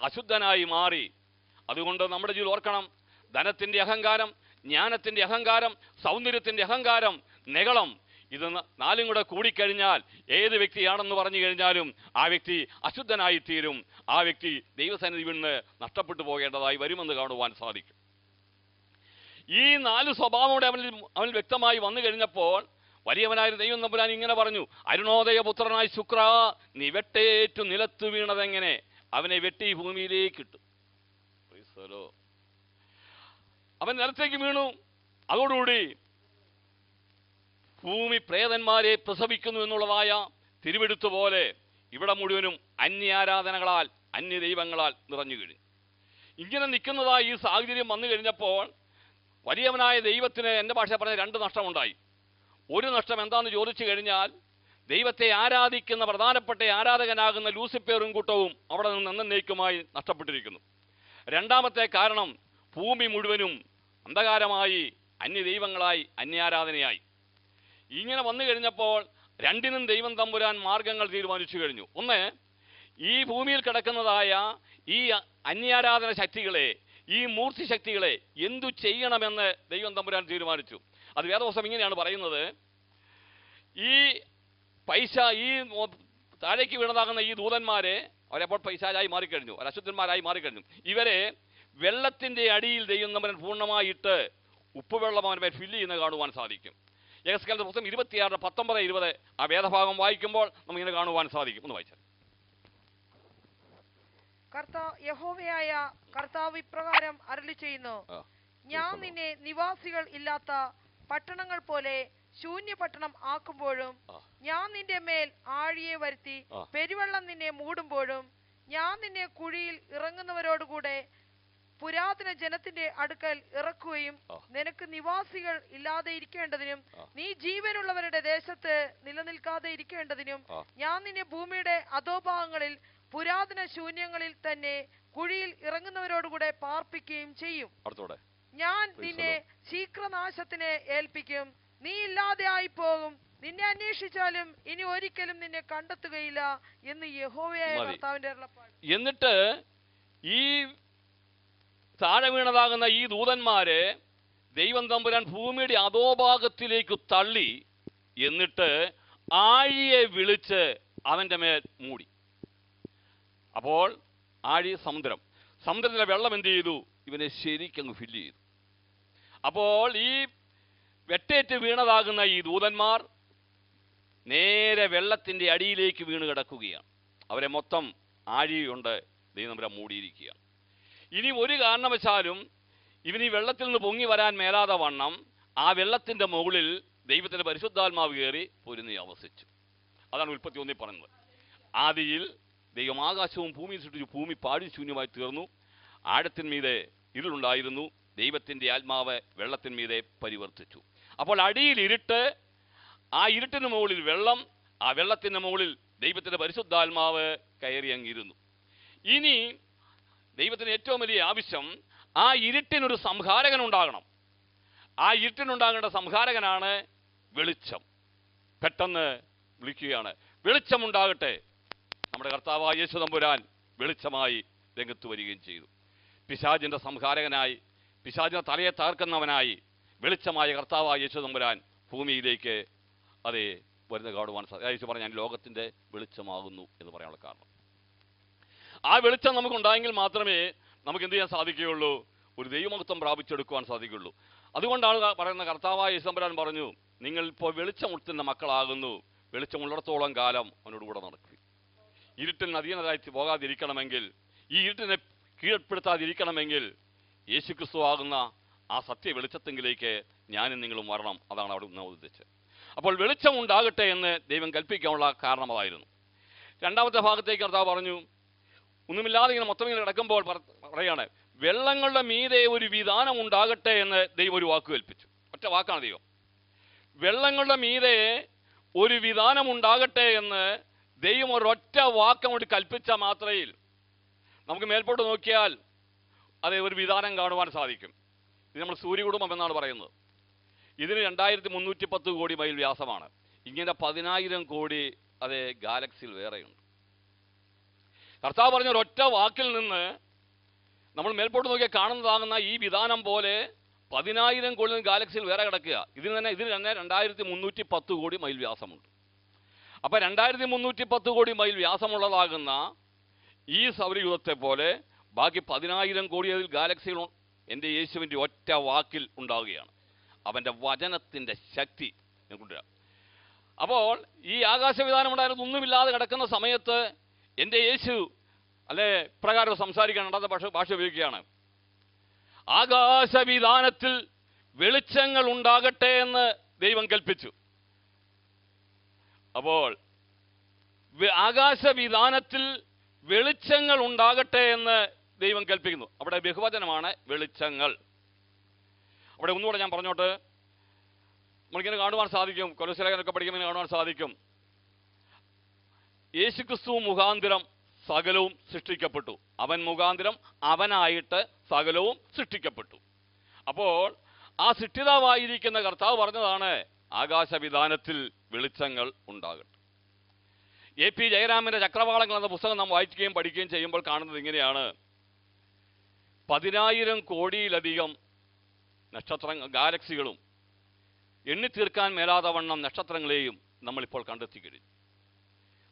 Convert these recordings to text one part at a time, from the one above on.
അശുദ്ധനായി മാറി. അതുകൊണ്ട് നമ്മുടെ ജീവിതം ഓർക്കണം, ധനത്തിൻ്റെ അഹങ്കാരം, ജ്ഞാനത്തിൻ്റെ അഹങ്കാരം, സൗന്ദര്യത്തിൻ്റെ അഹങ്കാരം, നെകളം, ഇത് നാലും കൂടെ കൂടിക്കഴിഞ്ഞാൽ ഏത് വ്യക്തിയാണെന്ന് പറഞ്ഞു കഴിഞ്ഞാലും ആ വ്യക്തി അശുദ്ധനായി തീരും. ആ വ്യക്തി ദൈവസന്നിധിയിൽ നിന്ന് നഷ്ടപ്പെട്ടു പോകേണ്ടതായി വരുമെന്ന് കാണുവാൻ സാധിക്കും. ഈ 4 സ്വഭാവം അവനിൽ വ്യക്തമായി വന്നു കഴിഞ്ഞപ്പോൾ വലിയവനായ ദൈവം തമ്പുരാൻ ഇങ്ങനെ പറഞ്ഞു, അരുണോദയ പുത്രനായി ശുക്ര, നീ വെട്ടേറ്റു നിലത്തു വീണതെങ്ങനെ? അവനെ വെട്ടി ഭൂമിയിലേക്ക് ഇട്ടു. അവൻ നിലത്തേക്ക് വീണു. അതോടുകൂടി ഭൂമി പ്രേതന്മാരെ പ്രസവിക്കുന്നു എന്നുള്ളതായ തിരുവെടുത്തു പോലെ ഇവിടെ മുഴുവനും അന്യാരാധനകളാൽ, അന്യദൈവങ്ങളാൽ നിറഞ്ഞു കഴിഞ്ഞു. ഇങ്ങനെ നിൽക്കുന്നതായി ഈ സാഹചര്യം വന്നു കഴിഞ്ഞപ്പോൾ വലിയവനായ ദൈവത്തിന്, എൻ്റെ ഭാഷ പറഞ്ഞ 2 നഷ്ടമുണ്ടായി. ഒരു നഷ്ടം എന്താണെന്ന് ചോദിച്ചു കഴിഞ്ഞാൽ, ദൈവത്തെ ആരാധിക്കുന്ന പ്രധാനപ്പെട്ട ആരാധകനാകുന്ന ലൂസിഫറും കൂട്ടവും അവിടെ നിന്ന് എന്നേക്കുമായി നഷ്ടപ്പെട്ടിരിക്കുന്നു. രണ്ടാമത്തെ കാരണം, ഭൂമി മുഴുവനും അന്ധകാരമായി, അന്യദൈവങ്ങളായി, അന്യാരാധനയായി. ഇങ്ങനെ വന്നു കഴിഞ്ഞപ്പോൾ രണ്ടിനും ദൈവം തമ്പുരാൻ മാർഗങ്ങൾ തീരുമാനിച്ചു കഴിഞ്ഞു. ഒന്ന്, ഈ ഭൂമിയിൽ കിടക്കുന്നതായ ഈ അന്യാരാധന ശക്തികളെ, ഈ മൂർത്തി ശക്തികളെ എന്തു ചെയ്യണമെന്ന് ദൈവം തമ്പുരാൻ തീരുമാനിച്ചു. അത് വേദവസ്തം ഇങ്ങനെയാണ് പറയുന്നത്, ഈ താഴേക്ക് വീണതാകുന്ന ഈ ദൂതന്മാരെ, അവരെപ്പോൾ പൈശാചായി മാറിക്കഴിഞ്ഞു, അശുദ്ധന്മാരായി മാറിക്കഴിഞ്ഞു. ഇവരെ വെള്ളത്തിൻ്റെ അടിയിൽ ദൈവം തമ്പുരാൻ പൂർണ്ണമായിട്ട് ഉപ്പുവെള്ളം അവനെ ഫില്ല് ചെയ്യുന്നത് കാണുവാൻ സാധിക്കും. യഹസ്കേലിന്റെ പുസ്തകം 26:19-20 ആ വേദഭാഗം വായിക്കുമ്പോൾ നമുക്കിങ്ങനെ കാണുവാൻ സാധിക്കും. ഒന്ന് വായിച്ചാൽ. യഹോവയായ കർത്താവ് ഇപ്രകാരം അരുളി ചെയ്യുന്നു, ഞാൻ നിന്നെ നിവാസികൾ ഇല്ലാത്ത പട്ടണങ്ങൾ പോലെ ശൂന്യ പട്ടണം ആക്കുമ്പോഴും, ഞാൻ നിന്റെ മേൽ ആഴിയെ വരുത്തി പെരുവെള്ളം നിന്നെ മൂടുമ്പോഴും, ഞാൻ നിന്നെ കുഴിയിൽ ഇറങ്ങുന്നവരോടുകൂടെ പുരാതന ജനത്തിന്റെ അടുക്കൽ ഇറക്കുകയും നിനക്ക് നിവാസികൾ ഇല്ലാതെ ഇരിക്കേണ്ടതിനും നീ ജീവനുള്ളവരുടെ ദേശത്ത് നിലനിൽക്കാതെ ഇരിക്കേണ്ടതിനും ഞാൻ നിന്നെ ഭൂമിയുടെ അധോഭാഗങ്ങളിൽ പുരാതന ശൂന്യങ്ങളിൽ തന്നെ കുഴിയിൽ ഇറങ്ങുന്നവരോടുകൂടെ പാർപ്പിക്കുകയും ചെയ്യും. ഞാൻ നിന്നെ ശീഘ്രനാശത്തിന് ഏൽപ്പിക്കും, നീ ഇല്ലാതെ ആയി പോകും, നിന്നെ അന്വേഷിച്ചാലും ഇനി ഒരിക്കലും നിന്നെ കണ്ടെത്തുകയില്ല എന്ന് യഹോവയായ കർത്താവിന്റെ അരുളപ്പാട്. എന്നിട്ട് ഈ താഴെ വീണതാകുന്ന ഈ ദൂതന്മാരെ ദൈവം തമ്പുരാൻ ഭൂമിയുടെ അധോഭാഗത്തിലേക്ക് തള്ളി, എന്നിട്ട് ആഴിയെ വിളിച്ച് അവന്റെ മേൽ മൂടി. അപ്പോൾ ആഴി സമുദ്രത്തിലെ വെള്ളം എന്ത് ചെയ്തു? ഇവനെ ശരിക്കങ്ങ് ഫില്ല് ചെയ്തു. അപ്പോൾ ഈ വെട്ടേറ്റ് വീണതാകുന്ന ഈ ദൂതന്മാർ നേരെ വെള്ളത്തിൻ്റെ അടിയിലേക്ക് വീണ് കിടക്കുകയാണ്. അവരെ മൊത്തം ആഴിയുണ്ട് ദൈവം തമ്പുരാൻ മൂടിയിരിക്കുകയാണ്. ഇനി ഒരു കാരണവശാലും ഇവന് ഈ വെള്ളത്തിൽ നിന്ന് പൊങ്ങി വരാൻ മേലാതെ വണ്ണം ആ വെള്ളത്തിൻ്റെ മുകളിൽ ദൈവത്തിൻ്റെ പരിശുദ്ധാത്മാവ് കയറി പൊരുന്നി ആവസിച്ചു. അതാണ് ഉൽപ്പത്തി 1 പറയുന്നത്. ആദിയിൽ ദൈവം ആകാശവും ഭൂമിയും സൃഷ്ടിച്ചു, ഭൂമി പാടി ശൂന്യമായി തീർന്നു, ആഴത്തിന്മീതെ ഇരുളുണ്ടായിരുന്നു, ദൈവത്തിൻ്റെ ആത്മാവ് വെള്ളത്തിന്മീതെ പരിവർത്തിച്ചു. അപ്പോൾ അടിയിൽ ഇരുട്ട്, ആ ഇരുട്ടിന് മുകളിൽ വെള്ളം, ആ വെള്ളത്തിൻ്റെ മുകളിൽ ദൈവത്തിൻ്റെ പരിശുദ്ധാത്മാവ് കയറി അങ്ങിരുന്നു. ഇനി ദൈവത്തിന് ഏറ്റവും വലിയ ആവശ്യം ആ ഇരുട്ടിനൊരു സംഹാരകൻ ഉണ്ടാകണം. ആ ഇരുട്ടിനുണ്ടാകേണ്ട സംഹാരകനാണ് വെളിച്ചം. പെട്ടെന്ന് വിളിക്കുകയാണ്, വെളിച്ചമുണ്ടാകട്ടെ. നമ്മുടെ കർത്താവായ യേശു തമ്പുരാൻ വെളിച്ചമായി രംഗത്ത് വരികയും ചെയ്തു. പിശാചിൻ്റെ സംഹാരകനായി, പിശാചിൻ്റെ തലയെ തകർക്കുന്നവനായി വെളിച്ചമായ കർത്താവായ യേശു തമ്പുരാൻ ഭൂമിയിലേക്ക് വരുന്ന കാണുവാൻ സാധിക്കും. യേശു പറഞ്ഞ, ഞാൻ ലോകത്തിൻ്റെ വെളിച്ചമാകുന്നു എന്ന് പറയാനുള്ള കാരണം, ആ വെളിച്ചം നമുക്കുണ്ടായെങ്കിൽ മാത്രമേ നമുക്ക് എന്ത് ചെയ്യാൻ സാധിക്കുകയുള്ളൂ? ഒരു ദൈവമഹത്വം പ്രാപിച്ചെടുക്കുവാൻ സാധിക്കുകയുള്ളൂ. അതുകൊണ്ടാണ് പറയുന്ന കർത്താവായ യേശു തമ്പുരാൻ പറഞ്ഞു, നിങ്ങൾ ഇപ്പോൾ വെളിച്ചമുട്ടുന്ന മക്കളാകുന്നു, വെളിച്ചമുള്ളിടത്തോളം കാലം അവനോട് കൂടെ നടക്കുക. ഇരുട്ടിന് അധീനരായി പോകാതിരിക്കണമെങ്കിൽ, ഈ ഇരുട്ടിനെ കീഴ്പ്പെടുത്താതിരിക്കണമെങ്കിൽ യേശുക്രിസ്തു ആകുന്ന ആ സത്യ വെളിച്ചത്തെങ്കിലേക്ക് ഞാനും നിങ്ങളും വരണം. അതാണ് അവിടെ നിന്ന് ഉദ്ദേശിച്ചത്. അപ്പോൾ വെളിച്ചം ഉണ്ടാകട്ടെ എന്ന് ദൈവം കൽപ്പിക്കാനുള്ള കാരണം അതായിരുന്നു. രണ്ടാമത്തെ ഭാഗത്തേക്ക് കർത്താവ് പറഞ്ഞു, ഒന്നുമില്ലാതെ ഇങ്ങനെ മൊത്തം ഇങ്ങനെ കിടക്കുമ്പോൾ പറയാണ്, വെള്ളങ്ങളുടെ മീതെ ഒരു വിധാനം ഉണ്ടാകട്ടെ എന്ന് ദൈവം ഒരു വാക്ക് കൽപ്പിച്ചു. ഒറ്റ വാക്കാണ് ദൈവം. വെള്ളങ്ങളുടെ മീതെ ഒരു വിധാനം ഉണ്ടാകട്ടെ എന്ന് ദൈവം ഒരൊറ്റ വാക്കം കൊണ്ട് കൽപ്പിച്ച മാത്രയിൽ നമുക്ക് മേൽപോട്ട് നോക്കിയാൽ ഒരു വിധാനം കാണുവാൻ സാധിക്കും. ഇത് നമ്മൾ സൂര്യകുടുംബം എന്നാണ് പറയുന്നത്. ഇതിന് 2310 കോടി മൈൽ വ്യാസമാണ്. ഇങ്ങനെ 10,000 കോടി ഗാലക്സിയിൽ വേറെയുണ്ട്. കർത്താവ് പറഞ്ഞ ഒരൊറ്റ വാക്കിൽ നിന്ന് നമ്മൾ മേൽപോട്ട് നോക്കിയാൽ കാണുന്നതാകുന്ന ഈ വിധാനം പോലെ 10,000 കോടി ഗാലക്സിയിൽ വേറെ കിടക്കുക. ഇതിന് തന്നെ 2310 കോടി മൈൽ വ്യാസമുണ്ട്. അപ്പം 2310 കോടി മൈൽ വ്യാസമുള്ളതാകുന്ന ഈ സൗരയൂഥത്തെ പോലെ ബാക്കി 10,000 കോടി ഗാലക്സികൾ എൻ്റെ യേശുവിൻ്റെ ഒറ്റ വാക്കിൽ ഉണ്ടാവുകയാണ്. അവൻ്റെ വചനത്തിൻ്റെ ശക്തി കൊണ്ടുവരാം. അപ്പോൾ ഈ ആകാശവിധാനം ഉണ്ടായിരുന്നത് ഒന്നുമില്ലാതെ കിടക്കുന്ന സമയത്ത് എൻ്റെ യേശു അല്ലെ പ്രകാരം സംസാരിക്കാൻ രണ്ടാമത്തെ ഭാഷ ഉപയോഗിക്കുകയാണ്. ആകാശവിധാനത്തിൽ വെളിച്ചങ്ങൾ ഉണ്ടാകട്ടെ എന്ന് ദൈവം കൽപ്പിച്ചു. അപ്പോൾ ആകാശവിധാനത്തിൽ വെളിച്ചങ്ങൾ ഉണ്ടാകട്ടെ എന്ന് ദൈവം കൽപ്പിക്കുന്നു. അവിടെ ബഹുവചനമാണ് വെളിച്ചങ്ങൾ. അവിടെ ഒന്നുകൂടെ ഞാൻ പറഞ്ഞോട്ട്, നമ്മളിങ്ങനെ കാണുവാൻ സാധിക്കും, കൊലോസ്യലേഖനമൊക്കെ പഠിക്കുമ്പോൾ കാണുവാൻ സാധിക്കും, യേശുക്രിസ്തു മുഖാന്തരം സകലവും സൃഷ്ടിക്കപ്പെട്ടു. അവൻ മുഖാന്തരം അവനായിട്ട് സകലവും സൃഷ്ടിക്കപ്പെട്ടു. അപ്പോൾ ആ സൃഷ്ടിതാവായിരിക്കുന്ന കർത്താവ് പറഞ്ഞതാണ് ആകാശവിധാനത്തിൽ വെളിച്ചങ്ങൾ ഉണ്ടാകട്ടെ. AP ജയരാമന്റെ ചക്രവാളങ്ങൾ എന്ന പുസ്തകം നാം വായിക്കുകയും പഠിക്കുകയും ചെയ്യുമ്പോൾ കാണുന്നത് ഇങ്ങനെയാണ്. 10,000 കോടിയിലധികം ഗാലക്സികളും എണ്ണിത്തീർക്കാൻ മേലാതെ വണ്ണം നക്ഷത്രങ്ങളെയും നമ്മളിപ്പോൾ കണ്ടെത്തി കഴിഞ്ഞു.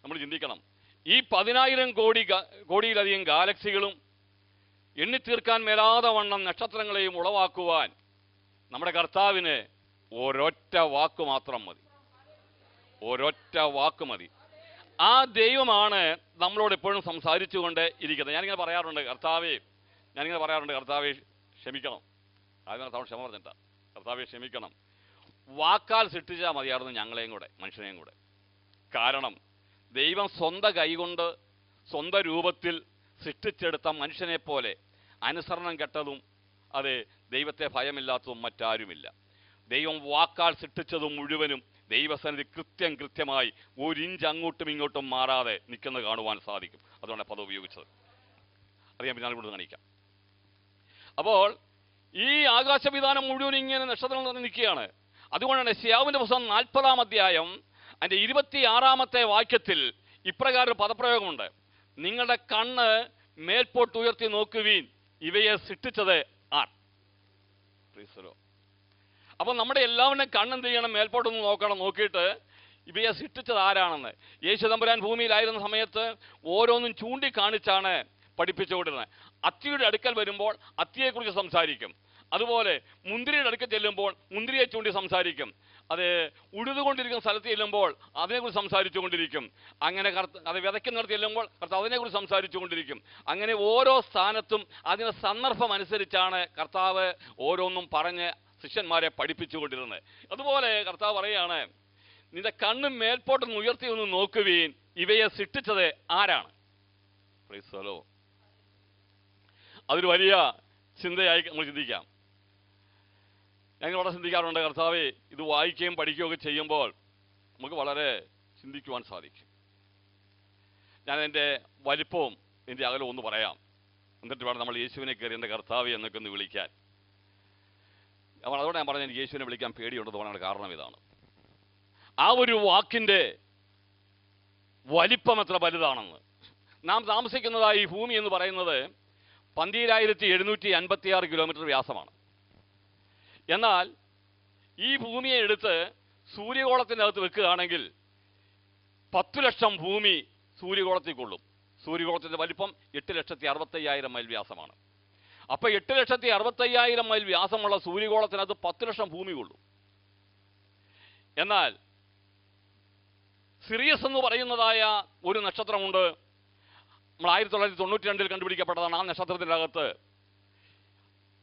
നമ്മൾ ചിന്തിക്കണം, ഈ 10,000 കോടിയിലധികം ഗാലക്സികളും എണ്ണിത്തീർക്കാൻ മേലാതെ വണ്ണം നക്ഷത്രങ്ങളെയും ഉളവാക്കുവാൻ നമ്മുടെ കർത്താവിന് ഒരൊറ്റ വാക്ക് മാത്രം മതി. ഒരൊറ്റ വാക്ക് മതി. ആ ദൈവമാണ് നമ്മളോട് എപ്പോഴും സംസാരിച്ചുകൊണ്ട് ഇരിക്കുന്നത്. ഞാനിങ്ങനെ പറയാറുണ്ട്, കർത്താവേ ക്ഷമിക്കണം. ആദ്യം കർത്താവ് ക്ഷമ പറഞ്ഞിട്ടാ, കർത്താവെ ക്ഷമിക്കണം. വാക്കാൽ സൃഷ്ടിച്ചാൽ മതിയായിരുന്നു ഞങ്ങളെയും കൂടെ, മനുഷ്യനെയും കൂടെ. കാരണം ദൈവം സ്വന്തം കൈകൊണ്ട് സ്വന്തം രൂപത്തിൽ സൃഷ്ടിച്ചെടുത്ത മനുഷ്യനെ പോലെ അനുസരണം കെട്ടതും അത് ദൈവത്തെ ഭയമില്ലാത്തതും മറ്റാരുമില്ല. ദൈവം വാക്കാൽ സൃഷ്ടിച്ചതും മുഴുവനും ദൈവസന്നിധി കൃത്യമായി 1 ഇഞ്ച് അങ്ങോട്ടും ഇങ്ങോട്ടും മാറാതെ നിൽക്കുന്നത് കാണുവാൻ സാധിക്കും. അതുകൊണ്ടാണ് പദം ഉപയോഗിച്ചത്. അത് ഞാൻ പിന്നാലെ കൊണ്ട് കാണിക്കാം. അപ്പോൾ ഈ ആകാശവിധാനം മുഴുവൻ ഇങ്ങനെ നക്ഷത്രങ്ങൾ തന്നെ നിൽക്കുകയാണ്. അതുകൊണ്ടാണ് യെശയ്യാവിന്റെ പുസ്തകം 40-ാം അധ്യായം അതിൻ്റെ 26-ാമത്തെ വാക്യത്തിൽ ഇപ്രകാരം പദപ്രയോഗമുണ്ട്. നിങ്ങളുടെ കണ്ണ് മേൽപോട്ട് ഉയർത്തി നോക്കുവീൻ, ഇവയെ സൃഷ്ടിച്ചത് ആർ. അപ്പൊ നമ്മുടെ എല്ലാവരുടെയും കണ്ണെന്ത് ചെയ്യണം? മേൽപോട്ടൊന്ന് നോക്കണം. നോക്കിയിട്ട് ഇവയെ സൃഷ്ടിച്ചത് ആരാണെന്ന്. യേശു തമ്പുരാൻ ഭൂമിയിലായിരുന്ന സമയത്ത് ഓരോന്നും ചൂണ്ടിക്കാണിച്ചാണ് പഠിപ്പിച്ചുകൊണ്ടിരുന്നത്. അത്തിയുടെ അടുക്കൽ വരുമ്പോൾ അത്തിയെക്കുറിച്ച് സംസാരിക്കും. അതുപോലെ മുന്തിരിയുടെ അടുക്കൽ ചെല്ലുമ്പോൾ മുന്തിരിയെ ചൂണ്ടി സംസാരിക്കും. അത് ഉഴുതുകൊണ്ടിരിക്കുന്ന സ്ഥലത്ത് ചെല്ലുമ്പോൾ അതിനെക്കുറിച്ച് സംസാരിച്ചു കൊണ്ടിരിക്കും. അങ്ങനെ അത് വിതയ്ക്കുന്നിടത്ത് ചെല്ലുമ്പോൾ കർത്താവ് അതിനെക്കുറിച്ച് സംസാരിച്ചു കൊണ്ടിരിക്കും. അങ്ങനെ ഓരോ സ്ഥാനത്തും അതിന് സന്ദർഭം അനുസരിച്ചാണ് കർത്താവ് ഓരോന്നും പറഞ്ഞ് ശിഷ്യന്മാരെ പഠിപ്പിച്ചുകൊണ്ടിരുന്നത്. അതുപോലെ കർത്താവ് പറയുകയാണ്, നിന്റെ കണ്ണും മേൽപോട്ടൊന്ന് ഉയർത്തി ഒന്ന് നോക്കുവീൻ, ഇവയെ സൃഷ്ടിച്ചത് ആരാണ്. അതൊരു വലിയ ചിന്തയായി നമ്മൾ ചിന്തിക്കാം. ഞങ്ങൾ വളരെ ചിന്തിക്കാറുണ്ട്, കർത്താവെ ഇത് വായിക്കുകയും പഠിക്കുകയൊക്കെ ചെയ്യുമ്പോൾ നമുക്ക് വളരെ ചിന്തിക്കുവാൻ സാധിക്കും. ഞാൻ എൻ്റെ വലിപ്പവും എൻ്റെ അകലവും ഒന്ന് പറയാം. എന്നിട്ട് വേണം നമ്മൾ യേശുവിനെ കയറി എൻ്റെ കർത്താവെ എന്നൊക്കെ ഒന്ന് വിളിക്കാൻ. അപ്പോൾ അതോടെ ഞാൻ പറഞ്ഞ എനിക്ക് യേശുവിനെ വിളിക്കാൻ പേടിയുണ്ടെന്ന് പറയാനുള്ള കാരണം ഇതാണ്. ആ ഒരു വാക്കിൻ്റെ വലിപ്പം എത്ര വലുതാണെന്ന്. നാം താമസിക്കുന്നതായി ഈ ഭൂമി എന്ന് പറയുന്നത് 12,756 കിലോമീറ്റർ വ്യാസമാണ്. എന്നാൽ ഈ ഭൂമിയെ എടുത്ത് സൂര്യഗോളത്തിൻ്റെ അകത്ത് വെക്കുകയാണെങ്കിൽ 10 ലക്ഷം ഭൂമി സൂര്യഗോളത്തിൽ കൊള്ളും. സൂര്യഗോളത്തിൻ്റെ വലിപ്പം 8,65,000 മൈൽ വ്യാസമാണ്. അപ്പോൾ 8,65,000 മൈൽ വ്യാസമുള്ള സൂര്യഗോളത്തിനകത്ത് 10 ലക്ഷം ഭൂമി കൊള്ളും. എന്നാൽ സിറിയസ് എന്ന് പറയുന്നതായ ഒരു നക്ഷത്രമുണ്ട്. നമ്മൾ 1992 കണ്ടുപിടിക്കപ്പെട്ടതാണ്. ആ നക്ഷത്രത്തിൻ്റെ അകത്ത്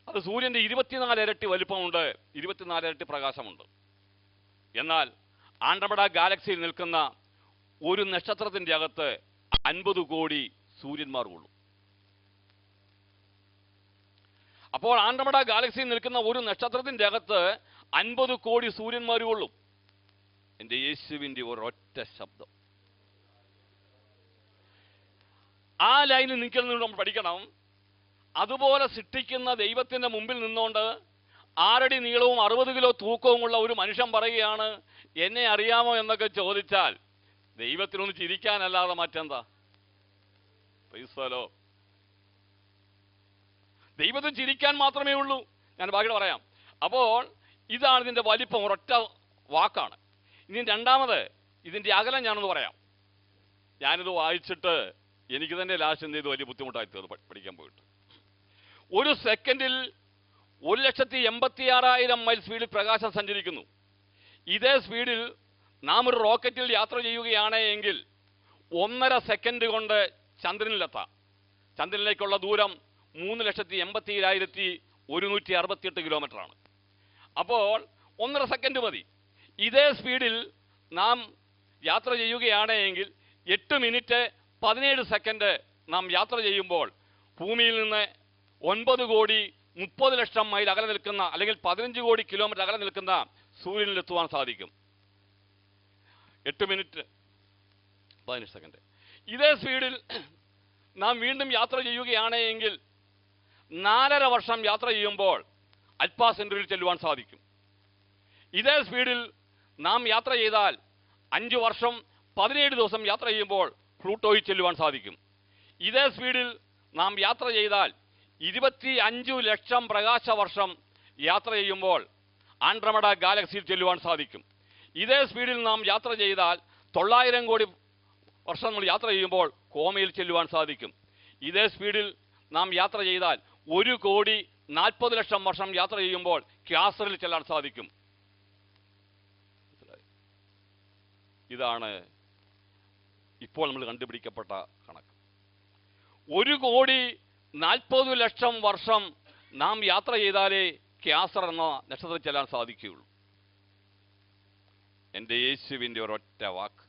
അത് സൂര്യൻ്റെ 24 ഇരട്ടി വലിപ്പമുണ്ട്, 24 ഇരട്ടി പ്രകാശമുണ്ട്. എന്നാൽ ആൻഡ്രമഡ ഗാലക്സിയിൽ നിൽക്കുന്ന ഒരു നക്ഷത്രത്തിൻ്റെ അകത്ത് 50 കോടി സൂര്യന്മാർ കൊള്ളും. അപ്പോൾ ആൻഡ്രമഡ ഗാലക്സിയിൽ നിൽക്കുന്ന ഒരു നക്ഷത്രത്തിൻ്റെ അകത്ത് 50 കോടി സൂര്യന്മാർ കൊള്ളും. എൻ്റെ യേശുവിൻ്റെ ഒരൊറ്റ ശബ്ദം. ആ ലൈനിൽ നിൽക്കുന്നത് നമ്മൾ പഠിക്കണം. അതുപോലെ സൃഷ്ടിക്കുന്ന ദൈവത്തിൻ്റെ മുമ്പിൽ നിന്നുകൊണ്ട് 6 അടി നീളവും 60 കിലോ തൂക്കവുമുള്ള ഒരു മനുഷ്യൻ പറയുകയാണ്, എന്നെ അറിയാമോ എന്നൊക്കെ ചോദിച്ചാൽ ദൈവത്തിനൊന്ന് ചിരിക്കാനല്ലാതെ മറ്റെന്താ? Praise the lord. ദൈവത്തിന് ചിരിക്കാൻ മാത്രമേ ഉള്ളൂ. ഞാൻ ബാക്കി പറയാം. അപ്പോൾ ഇതാണ് ഇതിന്റെ വലിപ്പം, ഒരൊറ്റ വാക്കാണ്. ഇനി രണ്ടാമത് ഇതിന്റെ അകലം ഞാനൊന്ന് പറയാം. ഞാനിത് വായിച്ചിട്ട് എനിക്ക് തന്നെ ലാസ്റ്റ് എന്ത് ചെയ്തു, വലിയ ബുദ്ധിമുട്ടായി തീർന്നു പഠിക്കാൻ പോയിട്ട്. ഒരു സെക്കൻഡിൽ 1,86,000 മൈൽ സ്പീഡിൽ പ്രകാശം സഞ്ചരിക്കുന്നു. ഇതേ സ്പീഡിൽ നാം ഒരു റോക്കറ്റിൽ യാത്ര ചെയ്യുകയാണ് എങ്കിൽ 1.5 സെക്കൻഡ് കൊണ്ട് ചന്ദ്രനിലെത്താം. ചന്ദ്രനിലേക്കുള്ള ദൂരം 3,87,168 കിലോമീറ്ററാണ്. അപ്പോൾ 1.5 സെക്കൻഡ് മതി. ഇതേ സ്പീഡിൽ നാം യാത്ര ചെയ്യുകയാണ് എങ്കിൽ 8 മിനിറ്റ് 17 സെക്കൻഡ് നാം യാത്ര ചെയ്യുമ്പോൾ ഭൂമിയിൽ നിന്ന് 9,30,00,000 മൈൽ അകലെ നിൽക്കുന്ന, അല്ലെങ്കിൽ 15 കോടി കിലോമീറ്റർ അകലെ നിൽക്കുന്ന സൂര്യനിലെത്തുവാൻ സാധിക്കും. 8 മിനിറ്റ് 17 സെക്കൻഡ്. ഇതേ സ്പീഡിൽ നാം വീണ്ടും യാത്ര ചെയ്യുകയാണ് എങ്കിൽ 4.5 വർഷം യാത്ര ചെയ്യുമ്പോൾ അൽഫാ സെന്ററിയിൽ ചെല്ലുവാൻ സാധിക്കും. ഇതേ സ്പീഡിൽ നാം യാത്ര ചെയ്താൽ 5 വർഷം 17 ദിവസം യാത്ര ചെയ്യുമ്പോൾ പ്ലൂട്ടോയിൽ ചെല്ലുവാൻ സാധിക്കും. ഇതേ സ്പീഡിൽ നാം യാത്ര ചെയ്താൽ 25 ലക്ഷം പ്രകാശ വർഷം യാത്ര ചെയ്യുമ്പോൾ ആൻഡ്രമഡ ഗാലക്സിയിൽ ചെല്ലുവാൻ സാധിക്കും. ഇതേ സ്പീഡിൽ നാം യാത്ര ചെയ്താൽ 900 കോടി വർഷം നമ്മൾ യാത്ര ചെയ്യുമ്പോൾ കോമയിൽ ചെല്ലുവാൻ സാധിക്കും. ഇതേ സ്പീഡിൽ നാം യാത്ര ചെയ്താൽ 1,40,00,000 വർഷം യാത്ര ചെയ്യുമ്പോൾ ക്യാസറിൽ ചെല്ലാൻ സാധിക്കും. ഇതാണ് ഇപ്പോൾ നമ്മൾ കണ്ടുപിടിക്കപ്പെട്ട കണക്ക്. 1,40,00,000 വർഷം നാം യാത്ര ചെയ്താലേ ക്യാസർ എന്ന നക്ഷത്രത്തിൽ ചെല്ലാൻ സാധിക്കുകയുള്ളൂ. എൻ്റെ യേശുവിൻ്റെ ഒരൊറ്റ വാക്ക്,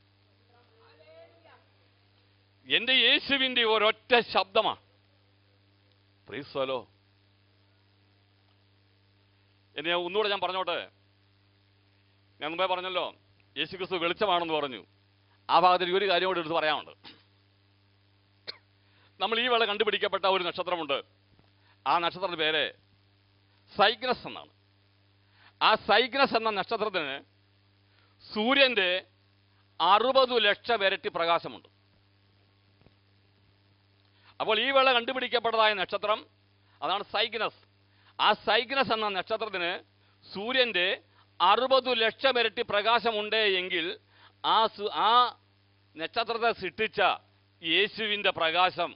എൻ്റെ യേശുവിൻ്റെ ഒരൊറ്റ ശബ്ദമാണ്. Price the Lord. എന്നെ ഒന്നുകൂടെ ഞാൻ പറഞ്ഞോട്ടെ. ഞാൻ മുമ്പേ പറഞ്ഞല്ലോ യേശു ക്രിസ്തു വെളിച്ചമാണെന്ന് പറഞ്ഞു. ആ ഭാഗത്തിൽ ഒരു കാര്യം കൂടെ എടുത്ത് പറയാനുണ്ട്. നമ്മൾ ഈ വേള കണ്ടുപിടിക്കപ്പെട്ട ഒരു നക്ഷത്രമുണ്ട്. ആ നക്ഷത്രത്തിന്റെ പേര് സൈഗ്നസ് എന്നാണ്. ആ സൈഗ്നസ് എന്ന നക്ഷത്രത്തിന് സൂര്യന്റെ 60 ലക്ഷം ഇരട്ടി പ്രകാശമുണ്ട്. അപ്പോൾ ഈ വേള കണ്ടുപിടിക്കപ്പെട്ടതായ നക്ഷത്രം അതാണ് സൈഗ്നസ്. ആ സൈഗ്നസ് എന്ന നക്ഷത്രത്തിന് സൂര്യന്റെ 60 ലക്ഷം ഇരട്ടി പ്രകാശമുണ്ട് എങ്കിൽ ആ നക്ഷത്രത്തെ സൃഷ്ടിച്ച യേശുവിൻ്റെ പ്രകാശം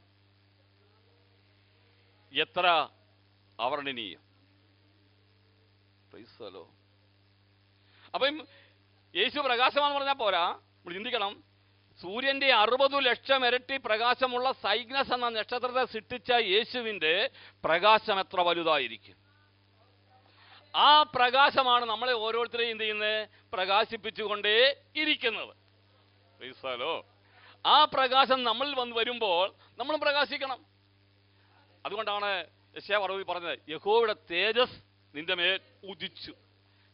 എത്ര അവർണ്ണനീയം. Price the Lord. അപ്പം യേശു പ്രകാശമാണെന്ന് പറഞ്ഞാൽ പോരാ, നമ്മൾ ചിന്തിക്കണം. സൂര്യന്റെ 60 ലക്ഷം ഇരട്ടി പ്രകാശമുള്ള സൈഗ്നസ് എന്ന നക്ഷത്രത്തെ സൃഷ്ടിച്ച യേശുവിൻ്റെ പ്രകാശം എത്ര വലുതായിരിക്കും. ആ പ്രകാശമാണ് നമ്മളെ ഓരോരുത്തരെയും എന്ത് ചെയ്യുന്നത്, പ്രകാശിപ്പിച്ചുകൊണ്ടേ ഇരിക്കുന്നത്. Price the Lord. ആ പ്രകാശം നമ്മൾ വരുമ്പോൾ നമ്മൾ പ്രകാശിക്കണം. അതുകൊണ്ടാണ് യെശയ്യാ 60 പറഞ്ഞത്, യഹോവയുടെ തേജസ് നിന്റെ മേൽ ഉദിച്ചു.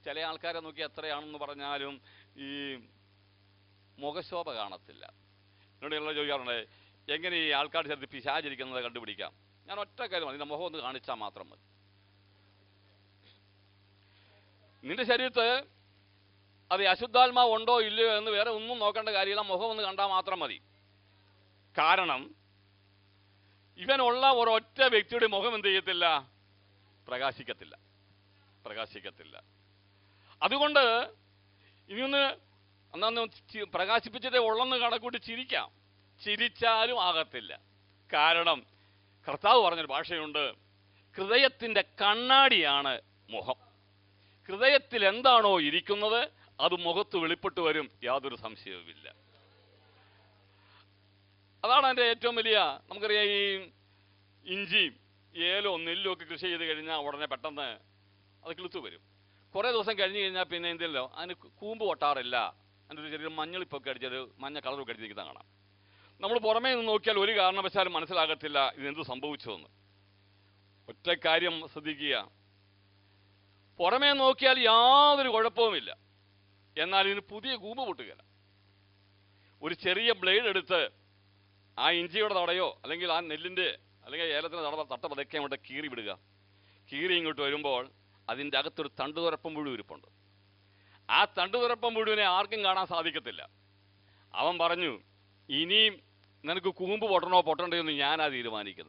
ചില ആൾക്കാരെ നോക്കി എത്രയാണെന്ന് പറഞ്ഞാലും ഈ മുഖശോഭ കാണത്തില്ല. എന്നോട് എല്ലാം ചോദിക്കാറുണ്ട്, എങ്ങനെ ഈ ആൾക്കാർ ചേർത്ത് പിശാചിരിക്കുന്നത് കണ്ടുപിടിക്കാം. ഞാൻ ഒറ്റ കാര്യം, നിന്റെ മുഖം ഒന്ന് കാണിച്ചാൽ മാത്രം മതി. നിന്റെ ശരീരത്ത് അത് അശുദ്ധാത്മാവ് ഉണ്ടോ ഇല്ലയോ എന്ന് വേറെ ഒന്നും നോക്കേണ്ട കാര്യമില്ല, മുഖം ഒന്ന് കണ്ടാൽ മാത്രം മതി. കാരണം ഇവനുള്ള ഒരൊറ്റ വ്യക്തിയുടെ മുഖം എന്ത് ചെയ്യത്തില്ല, പ്രകാശിക്കത്തില്ല. അതുകൊണ്ട് ഇനിയൊന്ന് അന്നൊന്ന് പ്രകാശിപ്പിച്ചിട്ടേ ഉള്ളെന്ന് കണക്കൂട്ടി ചിരിക്കാം. ചിരിച്ചാലും ആകത്തില്ല. കാരണം കർത്താവ് പറഞ്ഞൊരു ഭാഷയുണ്ട്, ഹൃദയത്തിൻ്റെ കണ്ണാടിയാണ് മുഖം. ഹൃദയത്തിൽ എന്താണോ ഇരിക്കുന്നത് അത് മുഖത്ത് വെളിപ്പെട്ട് വരും, യാതൊരു സംശയവുമില്ല. അതാണ് എൻ്റെ ഏറ്റവും വലിയ, നമുക്കറിയാം ഈ ഇഞ്ചിയും ഏലവും നെല്ലും ഒക്കെ കൃഷി ചെയ്ത് കഴിഞ്ഞാൽ ഉടനെ പെട്ടെന്ന് അത് കിളുത്തു വരും. കുറേ ദിവസം കഴിഞ്ഞ് കഴിഞ്ഞാൽ പിന്നെ എന്തല്ലോ അതിന് കൂമ്പ് പൊട്ടാറില്ല. അതിൻ്റെ ഒരു ചെറിയ മഞ്ഞളിപ്പൊക്കെ അടിച്ചൊരു മഞ്ഞ കളറൊക്കെ അടിച്ചിരിക്കുന്നത് കാണാം. നമ്മൾ പുറമേ നിന്ന് നോക്കിയാൽ ഒരു കാരണവശാലും മനസ്സിലാകത്തില്ല ഇതെന്ത് സംഭവിച്ചതെന്ന്. ഒറ്റ കാര്യം ശ്രദ്ധിക്കുക, പുറമേ നോക്കിയാൽ യാതൊരു കുഴപ്പവുമില്ല, എന്നാൽ ഇതിന് പുതിയ കൂമ്പ് പൊട്ടുകയില്ല. ഒരു ചെറിയ ബ്ലേഡ് എടുത്ത് ആ ഇഞ്ചിയുടെ തടയോ അല്ലെങ്കിൽ ആ നെല്ലിൻ്റെ അല്ലെങ്കിൽ ഏലത്തിൻ്റെ തട്ട പതുക്കെ അങ്ങോട്ട് കീറി വിടുക. കീറി ഇങ്ങോട്ട് വരുമ്പോൾ അതിൻ്റെ അകത്തൊരു തണ്ടുതുരപ്പം മുഴുവൻ ഇരിപ്പുണ്ട്. ആ തണ്ടുതുരപ്പം മുഴുവനെ ആർക്കും കാണാൻ സാധിക്കത്തില്ല. അവൻ പറഞ്ഞു, ഇനിയും നിനക്ക് കൂമ്പ് പൊട്ടണോ പൊട്ടണ്ടോ എന്ന് ഞാനാ തീരുമാനിക്കുന്നത്.